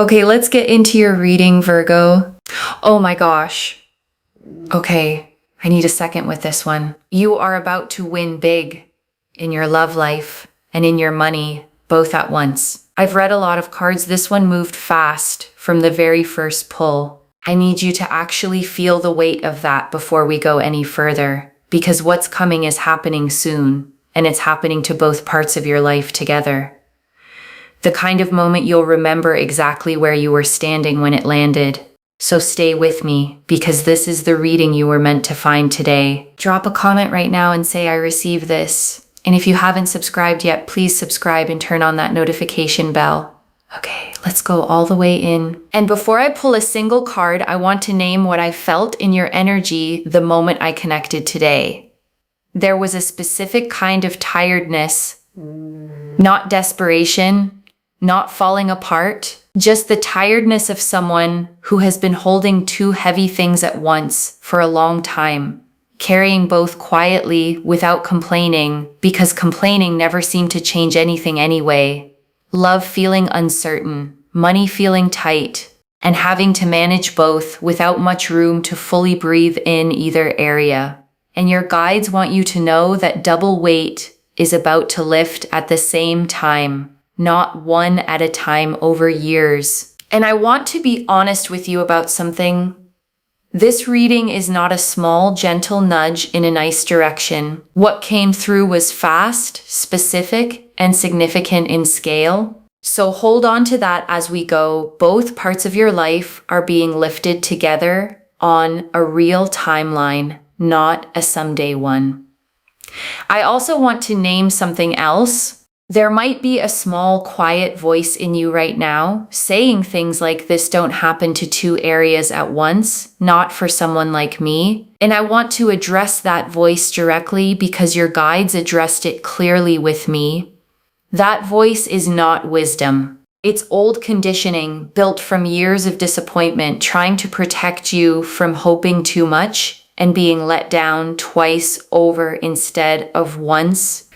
Okay, let's get into your reading, Virgo. Oh my gosh. Okay, I need a second with this one. You are about to win big in your love life and in your money, both at once. I've read a lot of cards. This one moved fast from the very first pull. I need you to actually feel the weight of that before we go any further, because what's coming is happening soon, and it's happening to both parts of your life together. The kind of moment you'll remember exactly where you were standing when it landed. So stay with me, because this is the reading you were meant to find today. Drop a comment right now and say I received this. And if you haven't subscribed yet, please subscribe and turn on that notification bell. Okay, let's go all the way in. And before I pull a single card, I want to name what I felt in your energy the moment I connected today. There was a specific kind of tiredness, not desperation, not falling apart, just the tiredness of someone who has been holding two heavy things at once for a long time, carrying both quietly without complaining, because complaining never seemed to change anything anyway. Love feeling uncertain, money feeling tight, and having to manage both without much room to fully breathe in either area. And your guides want you to know that double weight is about to lift at the same time, not one at a time over years. And I want to be honest with you about something. This reading is not a small, gentle nudge in a nice direction. What came through was fast, specific, and significant in scale. So hold on to that as we go. Both parts of your life are being lifted together on a real timeline, not a someday one. I also want to name something else. There might be a small, quiet voice in you right now saying things like, this don't happen to two areas at once, not for someone like me. And I want to address that voice directly because your guides addressed it clearly with me. That voice is not wisdom. It's old conditioning built from years of disappointment, trying to protect you from hoping too much and being let down twice over instead of once.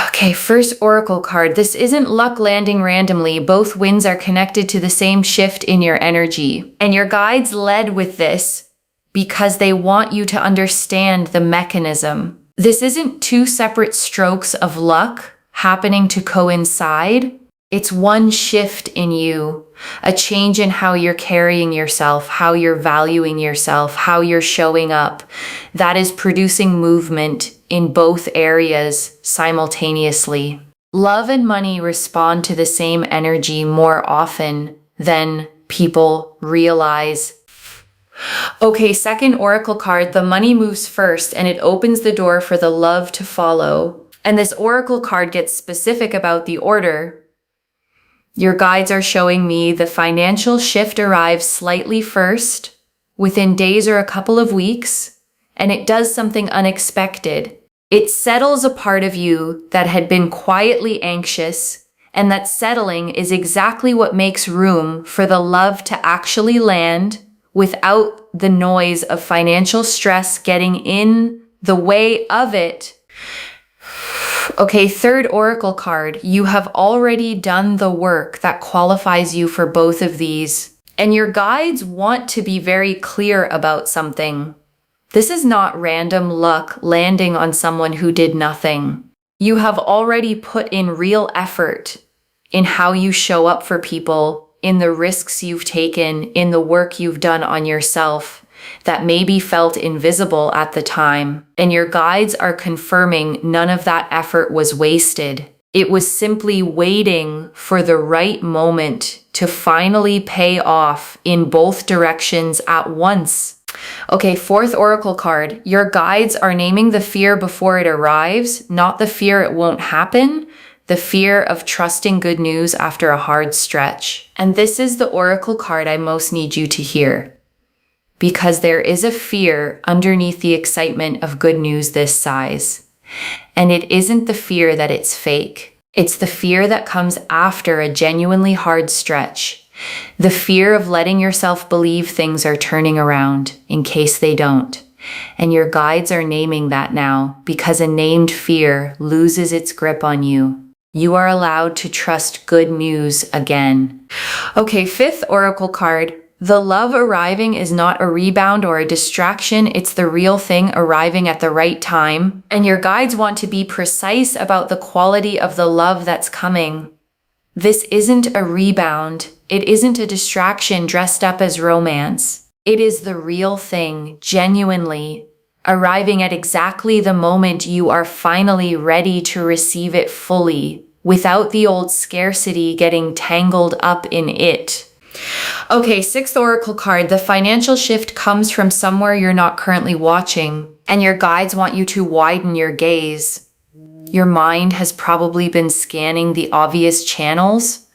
Okay, first oracle card. This isn't luck landing randomly. Both winds are connected to the same shift in your energy. And your guides led with this because they want you to understand the mechanism. This isn't two separate strokes of luck happening to coincide. It's one shift in you, a change in how you're carrying yourself, how you're valuing yourself, how you're showing up, that is producing movement in both areas simultaneously. Love and money respond to the same energy more often than people realize. Okay, second oracle card, the money moves first and it opens the door for the love to follow. And this oracle card gets specific about the order. Your guides are showing me the financial shift arrives slightly first, within days or a couple of weeks, and it does something unexpected. It settles a part of you that had been quietly anxious, and that settling is exactly what makes room for the love to actually land without the noise of financial stress getting in the way of it. Okay, third oracle card. You have already done the work that qualifies you for both of these, and your guides want to be very clear about something. This is not random luck landing on someone who did nothing. You have already put in real effort in how you show up for people, in the risks you've taken, in the work you've done on yourself that maybe felt invisible at the time. And your guides are confirming none of that effort was wasted. It was simply waiting for the right moment to finally pay off in both directions at once. Okay, fourth oracle card. Your guides are naming the fear before it arrives, not the fear it won't happen, the fear of trusting good news after a hard stretch. And this is the oracle card I most need you to hear, because there is a fear underneath the excitement of good news this size. And it isn't the fear that it's fake. It's the fear that comes after a genuinely hard stretch. The fear of letting yourself believe things are turning around in case they don't. And your guides are naming that now, because a named fear loses its grip on you. You are allowed to trust good news again. Okay, 5th oracle card. The love arriving is not a rebound or a distraction. It's the real thing arriving at the right time. And your guides want to be precise about the quality of the love that's coming. This isn't a rebound. It isn't a distraction dressed up as romance. It is the real thing, genuinely, arriving at exactly the moment you are finally ready to receive it fully, without the old scarcity getting tangled up in it. Okay, 6th oracle card. The financial shift comes from somewhere you're not currently watching, and your guides want you to widen your gaze. Your mind has probably been scanning the obvious channels: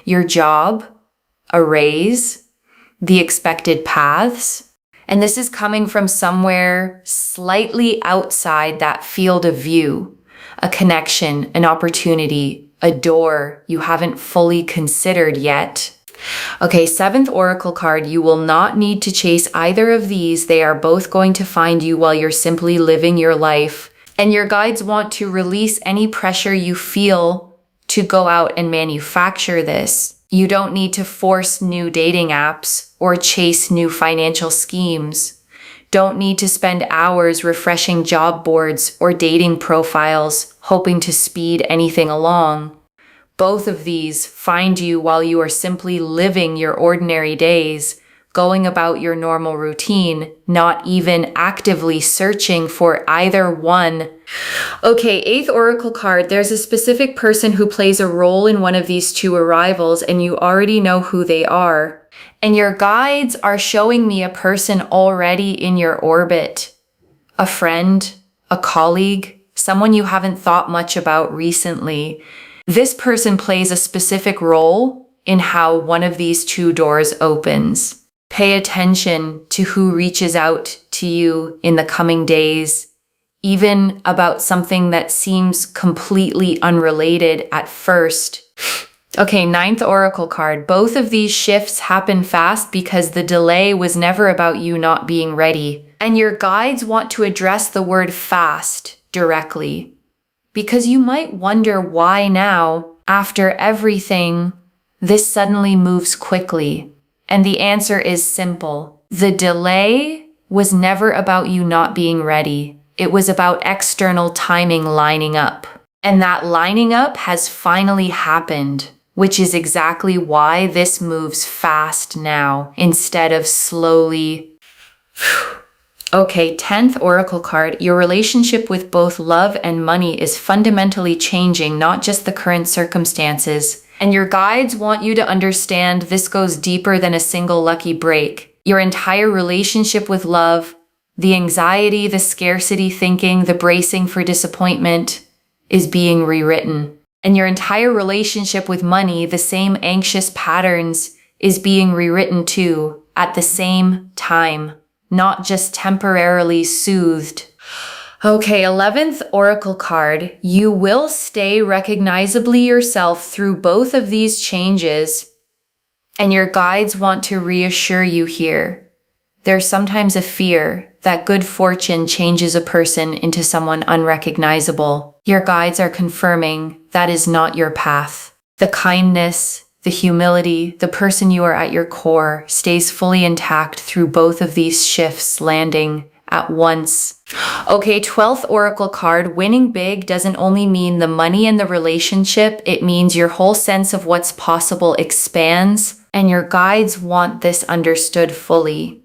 your job, a raise, the expected paths. And this is coming from somewhere slightly outside that field of view. A connection, an opportunity, a door you haven't fully considered yet. Okay, 7th oracle card. You will not need to chase either of these. They are both going to find you while you're simply living your life. And your guides want to release any pressure you feel to go out and manufacture this. You don't need to force new dating apps or chase new financial schemes. Don't need to spend hours refreshing job boards or dating profiles, hoping to speed anything along. Both of these find you while you are simply living your ordinary days, going about your normal routine, not even actively searching for either one. Okay, 8th oracle card. There's a specific person who plays a role in one of these two arrivals, and you already know who they are. And your guides are showing me a person already in your orbit. A friend, a colleague, someone you haven't thought much about recently. This person plays a specific role in how one of these two doors opens. Pay attention to who reaches out to you in the coming days, even about something that seems completely unrelated at first. Okay, 9th oracle card. Both of these shifts happen fast because the delay was never about you not being ready. And your guides want to address the word fast directly, because you might wonder why now, after everything, this suddenly moves quickly. And the answer is simple. The delay was never about you not being ready. It was about external timing lining up. And that lining up has finally happened, which is exactly why this moves fast now instead of slowly. Okay, 10th oracle card. Your relationship with both love and money is fundamentally changing, not just the current circumstances. And your guides want you to understand this goes deeper than a single lucky break. Your entire relationship with love, the anxiety, the scarcity thinking, the bracing for disappointment, is being rewritten. And your entire relationship with money, the same anxious patterns, is being rewritten too, at the same time. Not just temporarily soothed. Okay, 11th oracle card. You will stay recognizably yourself through both of these changes, and your guides want to reassure you here. There's sometimes a fear that good fortune changes a person into someone unrecognizable. Your guides are confirming that is not your path. The kindness, the humility, the person you are at your core stays fully intact through both of these shifts landing at once. Okay, 12th oracle card. Winning big doesn't only mean the money and the relationship. It means your whole sense of what's possible expands, and your guides want this understood fully.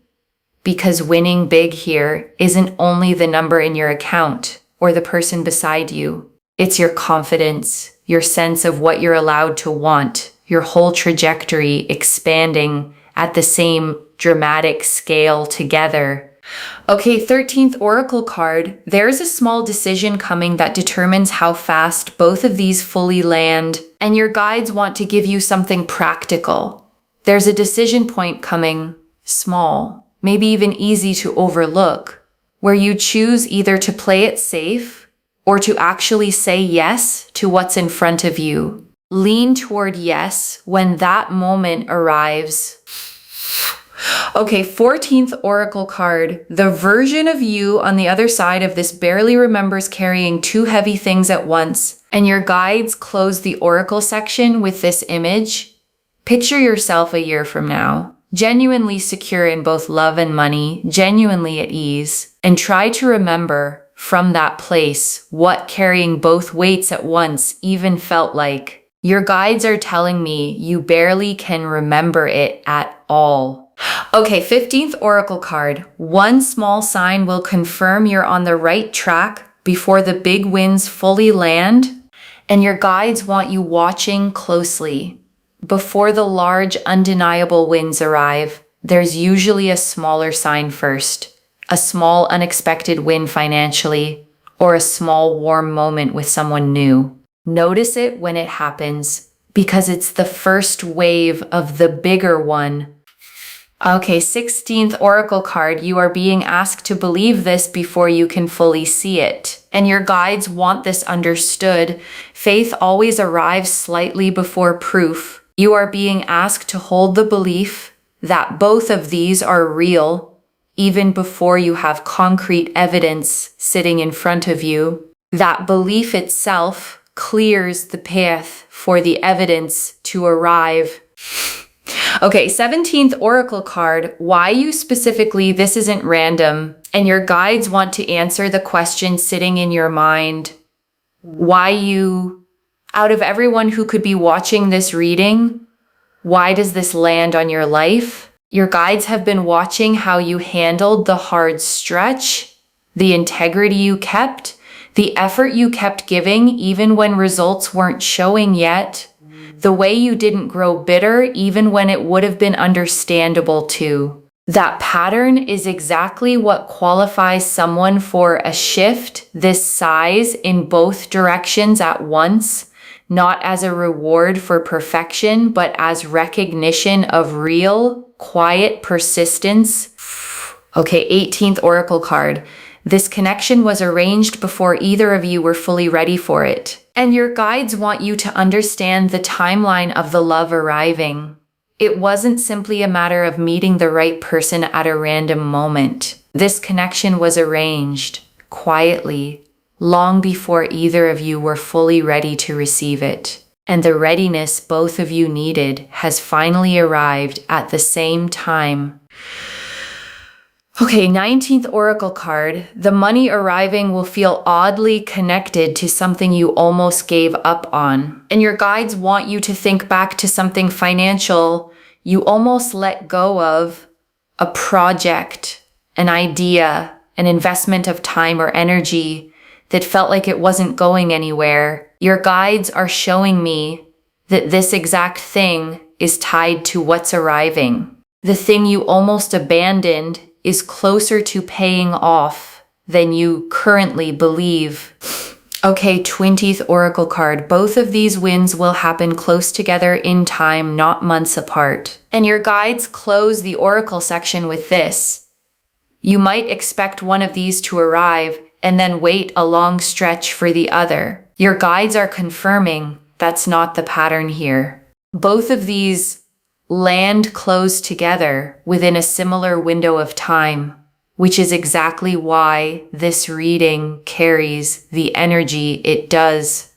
Because winning big here isn't only the number in your account or the person beside you. It's your confidence, your sense of what you're allowed to want, your whole trajectory expanding at the same dramatic scale together. Okay, 13th oracle card. There's a small decision coming that determines how fast both of these fully land, and your guides want to give you something practical. There's a decision point coming, small, maybe even easy to overlook, where you choose either to play it safe or to actually say yes to what's in front of you. Lean toward yes when that moment arrives. Okay, 14th oracle card. The version of you on the other side of this barely remembers carrying two heavy things at once, And your guides close the oracle section with this image. Picture yourself a year from now, genuinely secure in both love and money, genuinely at ease, and try to remember from that place what carrying both weights at once even felt like. Your guides are telling me you barely can remember it at all. Okay, 15th oracle card. One small sign will confirm you're on the right track before the big winds fully land, and your guides want you watching closely. Before the large, undeniable winds arrive, there's usually a smaller sign first. A small, unexpected win financially, or a small, warm moment with someone new. Notice it when it happens, because it's the first wave of the bigger one. Okay, 16th oracle card. You are being asked to believe this before you can fully see it. And your guides want this understood. Faith always arrives slightly before proof. You are being asked to hold the belief that both of these are real, even before you have concrete evidence sitting in front of you. That belief itself clears the path for the evidence to arrive. Okay, 17th oracle card. Why you specifically? This isn't random. And your guides want to answer the question sitting in your mind. Why you, out of everyone who could be watching this reading, why does this land on your life? Your guides have been watching how you handled the hard stretch, the integrity you kept, the effort you kept giving even when results weren't showing yet, the way you didn't grow bitter even when it would have been understandable to. That pattern is exactly what qualifies someone for a shift this size in both directions at once, not as a reward for perfection, but as recognition of real, quiet persistence. Okay, 18th oracle card. This connection was arranged before either of you were fully ready for it. And your guides want you to understand the timeline of the love arriving. It wasn't simply a matter of meeting the right person at a random moment. This connection was arranged, quietly, long before either of you were fully ready to receive it. And the readiness both of you needed has finally arrived at the same time. Okay, 19th oracle card. The money arriving will feel oddly connected to something you almost gave up on. And your guides want you to think back to something financial you almost let go of, a project, an idea, an investment of time or energy that felt like it wasn't going anywhere. Your guides are showing me that this exact thing is tied to what's arriving. The thing you almost abandoned is closer to paying off than you currently believe. Okay, 20th oracle card. Both of these wins will happen close together in time, not months apart. And your guides close the oracle section with this. You might expect one of these to arrive and then wait a long stretch for the other. Your guides are confirming that's not the pattern here. Both of these land close together within a similar window of time, which is exactly why this reading carries the energy it does.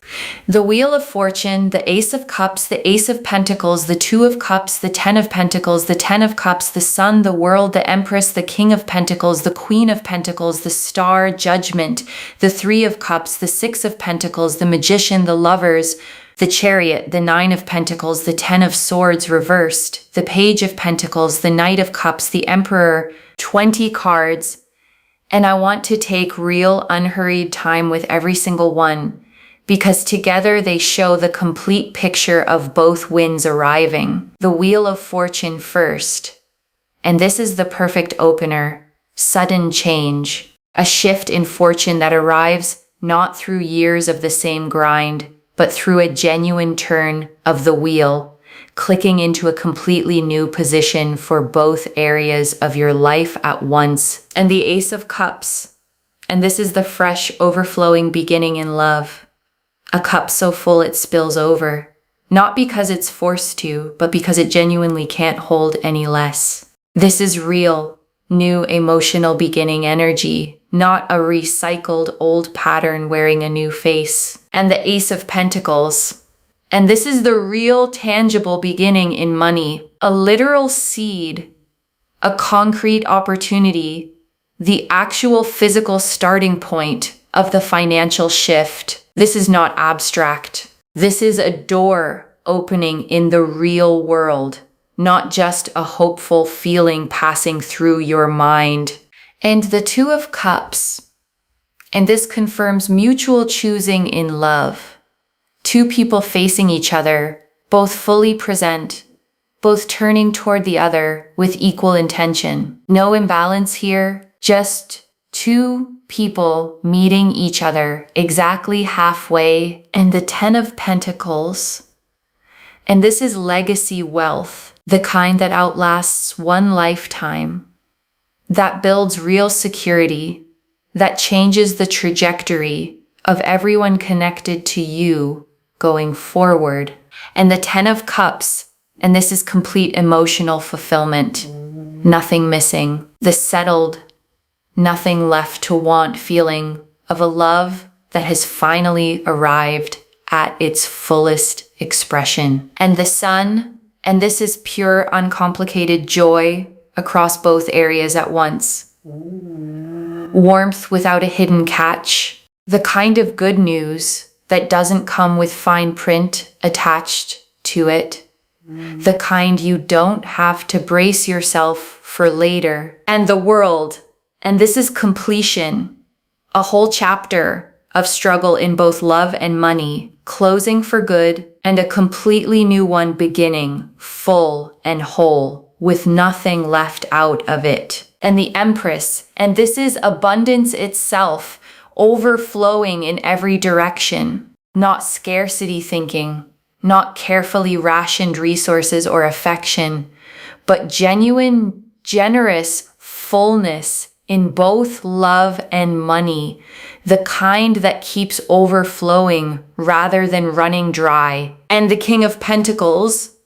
The Wheel of Fortune, the Ace of Cups, the Ace of Pentacles, the Two of Cups, the Ten of Pentacles, the Ten of Cups, the Sun, the World, the Empress, the King of Pentacles, the Queen of Pentacles, the Star, Judgment, the Three of Cups, the Six of Pentacles, the Magician, the Lovers, the Chariot, the Nine of Pentacles, the Ten of Swords reversed, the Page of Pentacles, the Knight of Cups, the Emperor, 20 cards. And I want to take real unhurried time with every single one, because together they show the complete picture of both wins arriving. The Wheel of Fortune first. And this is the perfect opener. Sudden change. A shift in fortune that arrives not through years of the same grind, but through a genuine turn of the wheel, clicking into a completely new position for both areas of your life at once. And the Ace of Cups. And this is the fresh, overflowing beginning in love. A cup so full it spills over. Not because it's forced to, but because it genuinely can't hold any less. This is real, new emotional beginning energy, not a recycled old pattern wearing a new face. and the Ace of Pentacles. And this is the real tangible beginning in money, a literal seed, a concrete opportunity, the actual physical starting point of the financial shift. This is not abstract. This is a door opening in the real world, not just a hopeful feeling passing through your mind. And the Two of Cups. And this confirms mutual choosing in love. Two people facing each other, both fully present, both turning toward the other with equal intention. No imbalance here, just two people meeting each other exactly halfway. And the Ten of Pentacles. And this is legacy wealth, the kind that outlasts one lifetime, that builds real security, that changes the trajectory of everyone connected to you going forward. And the Ten of Cups, and this is complete emotional fulfillment, nothing missing, the settled, nothing left to want feeling of a love that has finally arrived at its fullest expression. And the Sun, and this is pure, uncomplicated joy across both areas at once. Warmth without a hidden catch, the kind of good news that doesn't come with fine print attached to it, the kind you don't have to brace yourself for later. And the World, and this is completion, a whole chapter of struggle in both love and money, closing for good, and a completely new one beginning, full and whole, with nothing left out of it. And the Empress, and this is abundance itself, overflowing in every direction, not scarcity thinking, not carefully rationed resources or affection, but genuine, generous fullness in both love and money, the kind that keeps overflowing rather than running dry. And the King of Pentacles,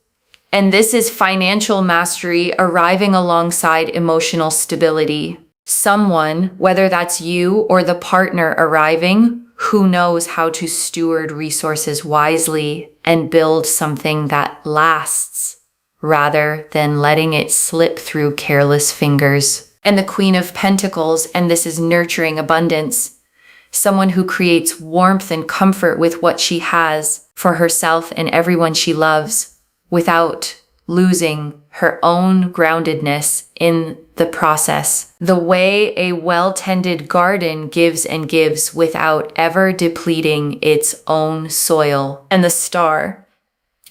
and this is financial mastery arriving alongside emotional stability. Someone, whether that's you or the partner arriving, who knows how to steward resources wisely and build something that lasts, rather than letting it slip through careless fingers. And the Queen of Pentacles, and this is nurturing abundance. Someone who creates warmth and comfort with what she has for herself and everyone she loves, without losing her own groundedness in the process. The way a well-tended garden gives and gives without ever depleting its own soil. And the Star.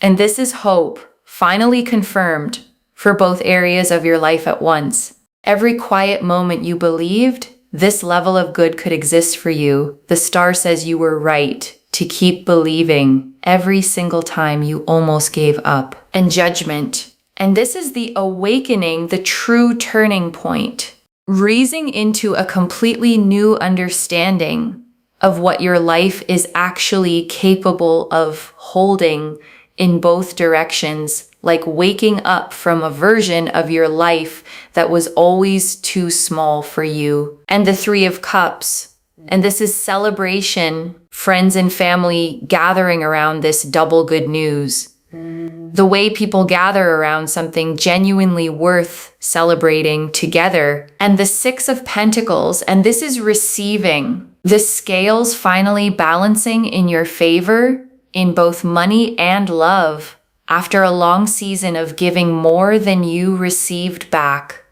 And this is hope, finally confirmed for both areas of your life at once. Every quiet moment you believed this level of good could exist for you, the Star says you were right to keep believing every single time you almost gave up. And Judgment. And this is the awakening, the true turning point, raising into a completely new understanding of what your life is actually capable of holding in both directions, like waking up from a version of your life that was always too small for you. And the Three of Cups. And this is celebration, friends and family gathering around this double good news. The way people gather around something genuinely worth celebrating together. And the Six of Pentacles, and this is receiving. The scales finally balancing in your favor in both money and love after a long season of giving more than you received back.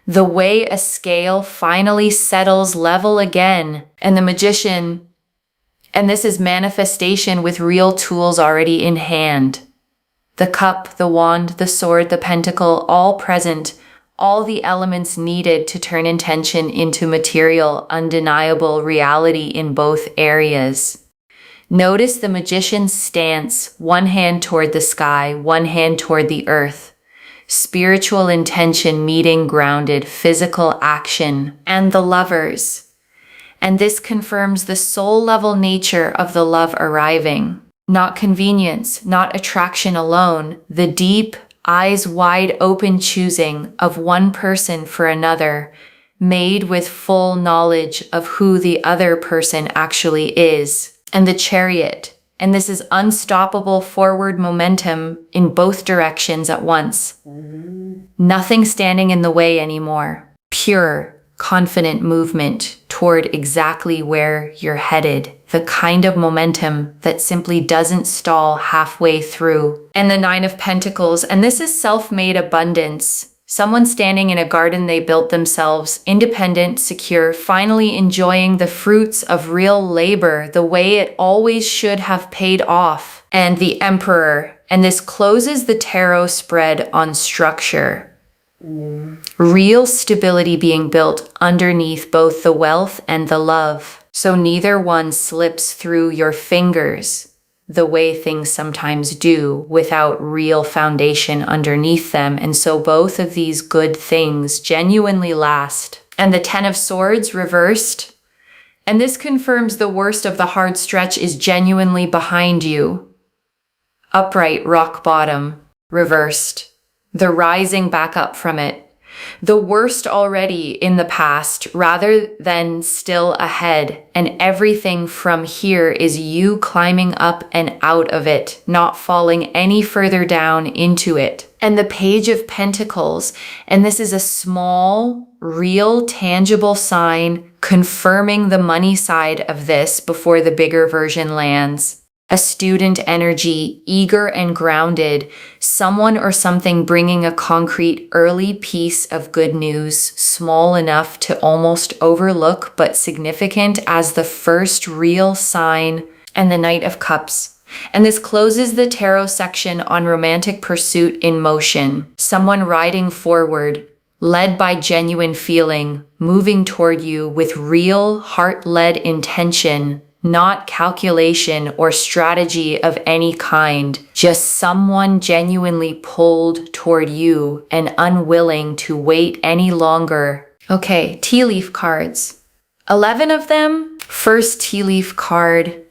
The way a scale finally settles level again. And the Magician, and this is manifestation with real tools already in hand. The cup, the wand, the sword, the pentacle, all present, all the elements needed to turn intention into material, undeniable reality in both areas. Notice the Magician's stance, one hand toward the sky, one hand toward the earth. Spiritual intention meeting grounded physical action. And the Lovers. And this confirms the soul-level nature of the love arriving. Not convenience, not attraction alone, the deep, eyes wide open choosing of one person for another, made with full knowledge of who the other person actually is. and the Chariot. And this is unstoppable forward momentum in both directions at once. Nothing standing in the way anymore. Pure, confident movement toward exactly where you're headed. The kind of momentum that simply doesn't stall halfway through. And the Nine of Pentacles, and this is self-made abundance. Someone standing in a garden they built themselves, independent, secure, finally enjoying the fruits of real labor the way it always should have paid off. And the Emperor, and this closes the tarot spread on structure. Real stability being built underneath both the wealth and the love. So neither one slips through your fingers the way things sometimes do without real foundation underneath them. And so both of these good things genuinely last. And the Ten of Swords reversed. And this confirms the worst of the hard stretch is genuinely behind you. Upright, rock bottom, reversed. The rising back up from it. The worst already in the past rather than still ahead, and everything from here is you climbing up and out of it, not falling any further down into it. And the Page of Pentacles, and this is a small, real, tangible sign confirming the money side of this before the bigger version lands. A student energy, eager and grounded, someone or something bringing a concrete early piece of good news, small enough to almost overlook but significant as the first real sign, and the Knight of Cups. And this closes the tarot section on romantic pursuit in motion. Someone riding forward, led by genuine feeling, moving toward you with real heart-led intention. Not calculation or strategy of any kind, just someone genuinely pulled toward you and unwilling to wait any longer. Okay, tea leaf cards. 11 of them. First tea leaf card.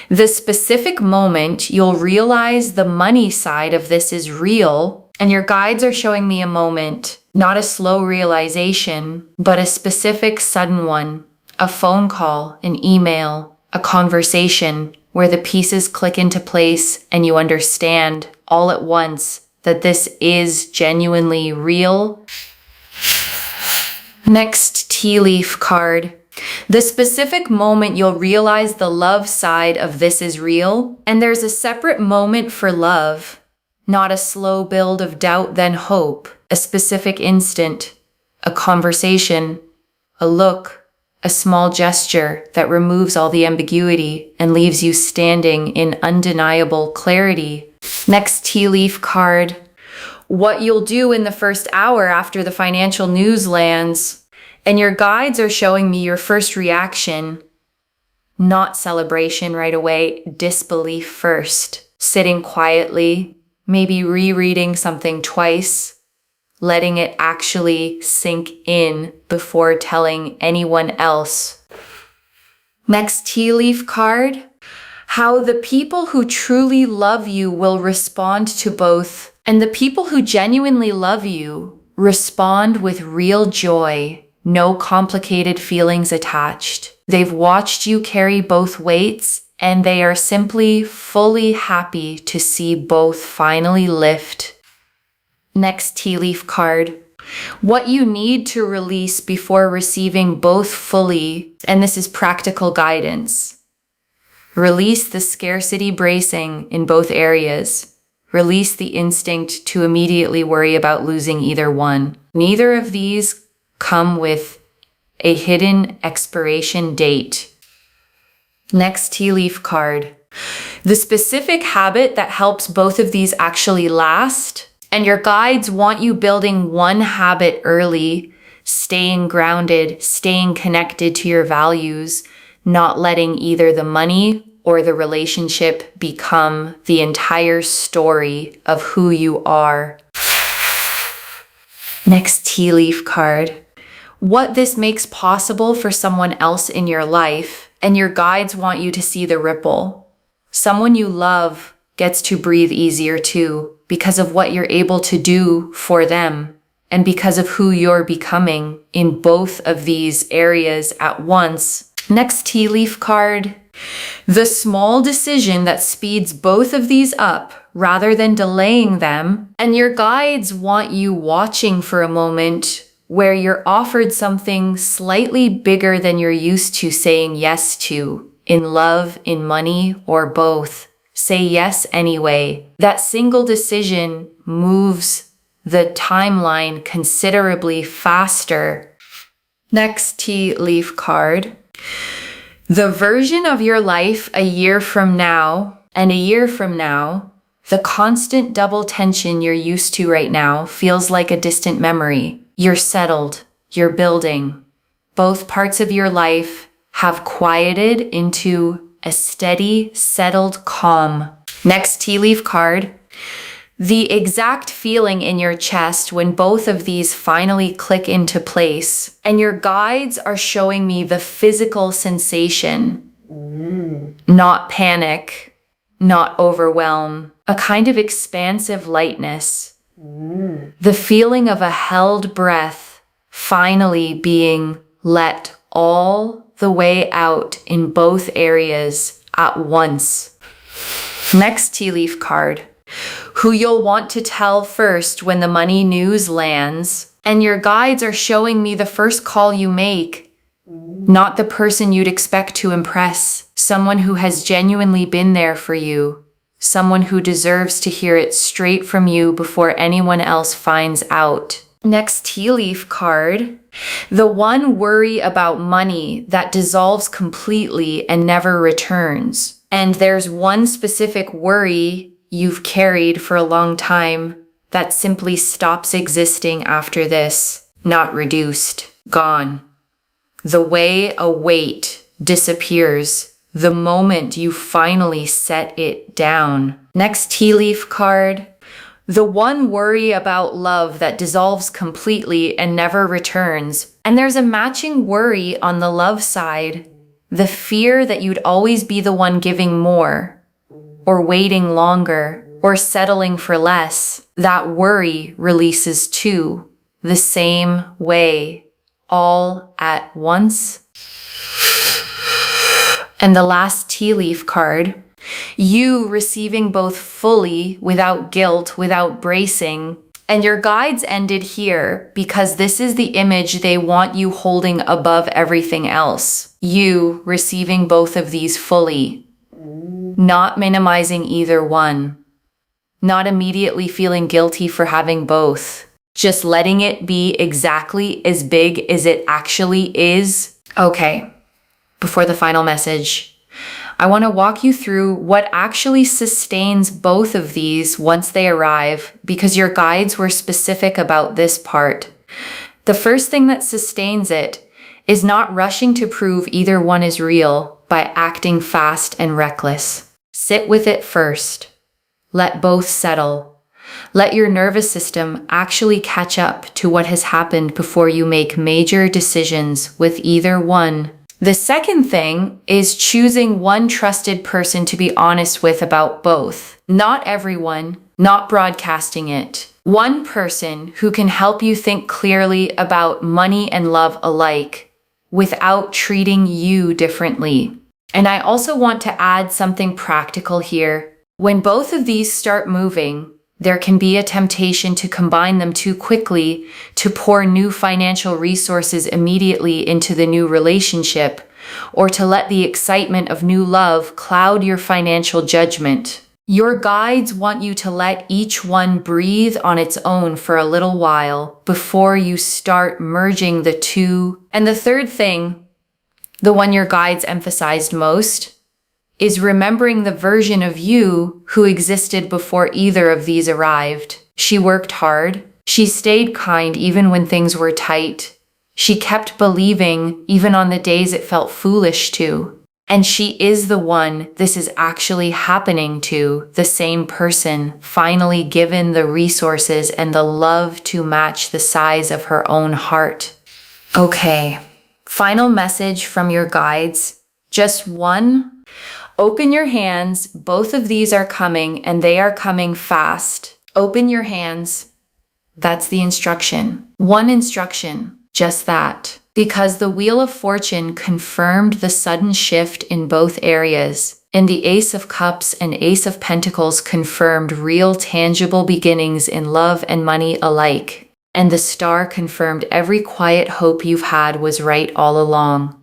The specific moment you'll realize the money side of this is real, and your guides are showing me a moment, not a slow realization, but a specific sudden one. A phone call, an email, a conversation where the pieces click into place and you understand all at once that this is genuinely real. Next tea leaf card. The specific moment you'll realize the love side of this is real, and there's a separate moment for love, not a slow build of doubt then hope, a specific instant, a conversation, a look, a small gesture that removes all the ambiguity and leaves you standing in undeniable clarity. Next tea leaf card. What you'll do in the first hour after the financial news lands. And your guides are showing me your first reaction. Not celebration right away, disbelief first. Sitting quietly, maybe rereading something twice. Letting it actually sink in before telling anyone else. Next tea leaf card. How the people who truly love you will respond to both. And the people who genuinely love you respond with real joy, no complicated feelings attached. They've watched you carry both weights, and they are simply fully happy to see both finally lift. Next tea leaf card. What you need to release before receiving both fully, and this is practical guidance. Release the scarcity bracing in both areas. Release the instinct to immediately worry about losing either one. Neither of these come with a hidden expiration date. Next tea leaf card. The specific habit that helps both of these actually last. And your guides want you building one habit early, staying grounded, staying connected to your values, not letting either the money or the relationship become the entire story of who you are. Next tea leaf card. What this makes possible for someone else in your life, and your guides want you to see the ripple. Someone you love gets to breathe easier too, because of what you're able to do for them, and because of who you're becoming in both of these areas at once. Next tea leaf card. The small decision that speeds both of these up rather than delaying them. And your guides want you watching for a moment where you're offered something slightly bigger than you're used to saying yes to, in love, in money, or both. Say yes anyway. That single decision moves the timeline considerably faster. Next tea leaf card. The version of your life a year from now and a year from now, the constant double tension you're used to right now feels like a distant memory. You're settled. You're building. Both parts of your life have quieted into a steady, settled calm. Next tea leaf card. The exact feeling in your chest when both of these finally click into place. And your guides are showing me the physical sensation. Not panic, not overwhelm. A kind of expansive lightness. The feeling of a held breath finally being let all the way out in both areas at once. Next tea leaf card. Who you'll want to tell first when the money news lands. And your guides are showing me the first call you make. Not the person you'd expect to impress. Someone who has genuinely been there for you. Someone who deserves to hear it straight from you before anyone else finds out. Next tea leaf card. The one worry about money that dissolves completely and never returns. And there's one specific worry you've carried for a long time that simply stops existing after this. Not reduced. Gone. The way a weight disappears the moment you finally set it down. Next tea leaf card. The one worry about love that dissolves completely and never returns. And there's a matching worry on the love side. The fear that you'd always be the one giving more, or waiting longer, or settling for less. That worry releases too, the same way, all at once. And the last tea leaf card. You receiving both fully, without guilt, without bracing. And your guides ended here because this is the image they want you holding above everything else. You receiving both of these fully. Not minimizing either one. Not immediately feeling guilty for having both. Just letting it be exactly as big as it actually is. Okay, before the final message, I want to walk you through what actually sustains both of these once they arrive, because your guides were specific about this part. The first thing that sustains it is not rushing to prove either one is real by acting fast and reckless. Sit with it first. Let both settle. Let your nervous system actually catch up to what has happened before you make major decisions with either one. The second thing is choosing one trusted person to be honest with about both. Not everyone, not broadcasting it. One person who can help you think clearly about money and love alike without treating you differently. And I also want to add something practical here. When both of these start moving, there can be a temptation to combine them too quickly, to pour new financial resources immediately into the new relationship, or to let the excitement of new love cloud your financial judgment. Your guides want you to let each one breathe on its own for a little while before you start merging the two. And the third thing, the one your guides emphasized most, is remembering the version of you who existed before either of these arrived. She worked hard. She stayed kind even when things were tight. She kept believing even on the days it felt foolish to. And she is the one this is actually happening to, the same person, finally given the resources and the love to match the size of her own heart. Okay, final message from your guides. Just one. Open your hands. Both of these are coming, and they are coming fast. Open your hands. That's the instruction. One instruction, just that. Because the Wheel of Fortune confirmed the sudden shift in both areas, and the Ace of Cups and Ace of Pentacles confirmed real tangible beginnings in love and money alike, and the Star confirmed every quiet hope you've had was right all along.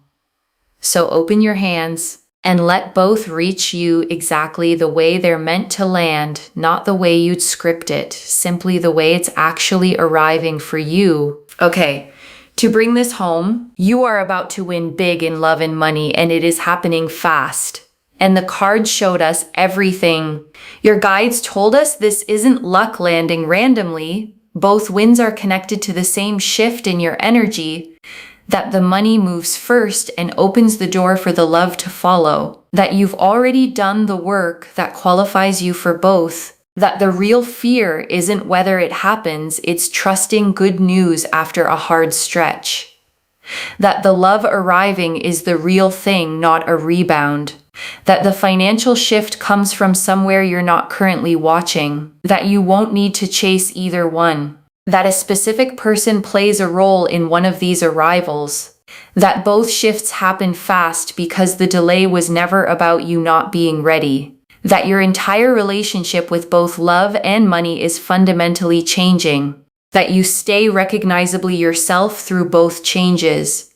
So open your hands and let both reach you exactly the way they're meant to land, not the way you'd script it, simply the way it's actually arriving for you. Okay, to bring this home, you are about to win big in love and money, and it is happening fast. And the cards showed us everything. Your guides told us this isn't luck landing randomly. Both winds are connected to the same shift in your energy, that the money moves first and opens the door for the love to follow, that you've already done the work that qualifies you for both, that the real fear isn't whether it happens, it's trusting good news after a hard stretch, that the love arriving is the real thing, not a rebound, that the financial shift comes from somewhere you're not currently watching, that you won't need to chase either one, that a specific person plays a role in one of these arrivals, that both shifts happen fast because the delay was never about you not being ready, that your entire relationship with both love and money is fundamentally changing, that you stay recognizably yourself through both changes,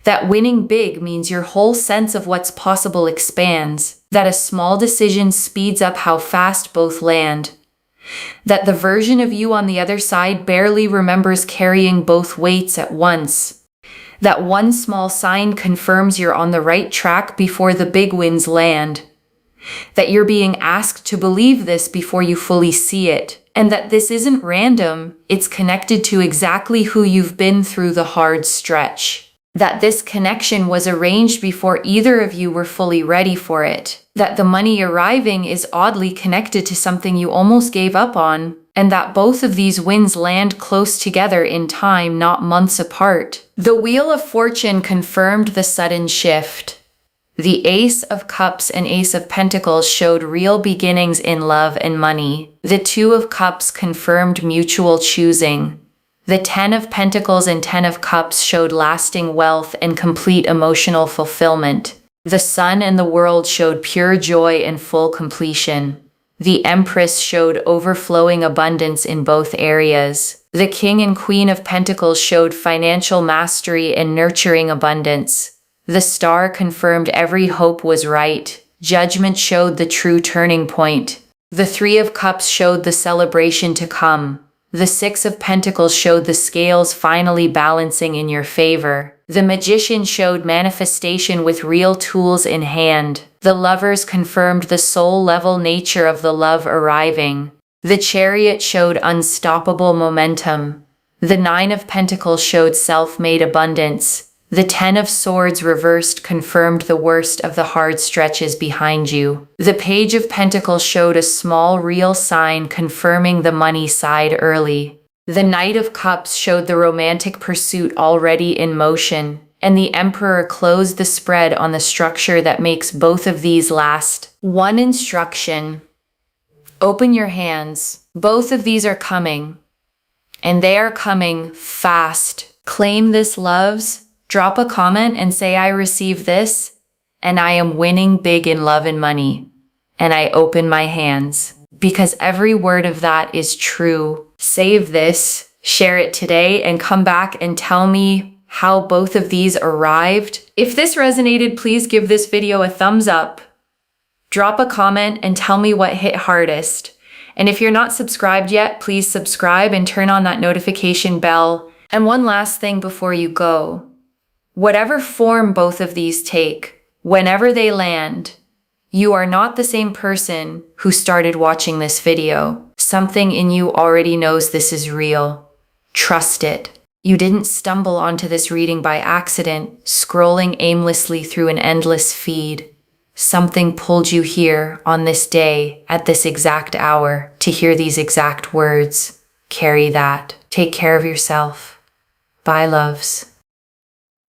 that winning big means your whole sense of what's possible expands, that a small decision speeds up how fast both land, that the version of you on the other side barely remembers carrying both weights at once, that one small sign confirms you're on the right track before the big winds land, that you're being asked to believe this before you fully see it, and that this isn't random, it's connected to exactly who you've been through the hard stretch. That this connection was arranged before either of you were fully ready for it, that the money arriving is oddly connected to something you almost gave up on, and that both of these winds land close together in time, not months apart. The Wheel of Fortune confirmed the sudden shift. The Ace of Cups and Ace of Pentacles showed real beginnings in love and money. The Two of Cups confirmed mutual choosing. The 10 of Pentacles and 10 of Cups showed lasting wealth and complete emotional fulfillment. The Sun and the World showed pure joy and full completion. The Empress showed overflowing abundance in both areas. The King and Queen of Pentacles showed financial mastery and nurturing abundance. The Star confirmed every hope was right. Judgment showed the true turning point. The Three of Cups showed the celebration to come. The Six of Pentacles showed the scales finally balancing in your favor. The Magician showed manifestation with real tools in hand. The Lovers confirmed the soul-level nature of the love arriving. The Chariot showed unstoppable momentum. The Nine of Pentacles showed self-made abundance. The 10 of Swords reversed confirmed the worst of the hard stretches behind you. The Page of Pentacles showed a small real sign confirming the money side early. The Knight of Cups showed the romantic pursuit already in motion, and the Emperor closed the spread on the structure that makes both of these last. One instruction: open your hands. Both of these are coming, and they are coming fast. Claim this, loves. Drop a comment and say, I receive this, and I am winning big in love and money, and I open my hands, because every word of that is true. Save this, share it today, and come back and tell me how both of these arrived. If this resonated, please give this video a thumbs up. Drop a comment and tell me what hit hardest. And if you're not subscribed yet, please subscribe and turn on that notification bell. And one last thing before you go. Whatever form both of these take, whenever they land, you are not the same person who started watching this video. Something in you already knows this is real. Trust it. You didn't stumble onto this reading by accident, scrolling aimlessly through an endless feed. Something pulled you here on this day, at this exact hour, to hear these exact words. Carry that. Take care of yourself. Bye, loves.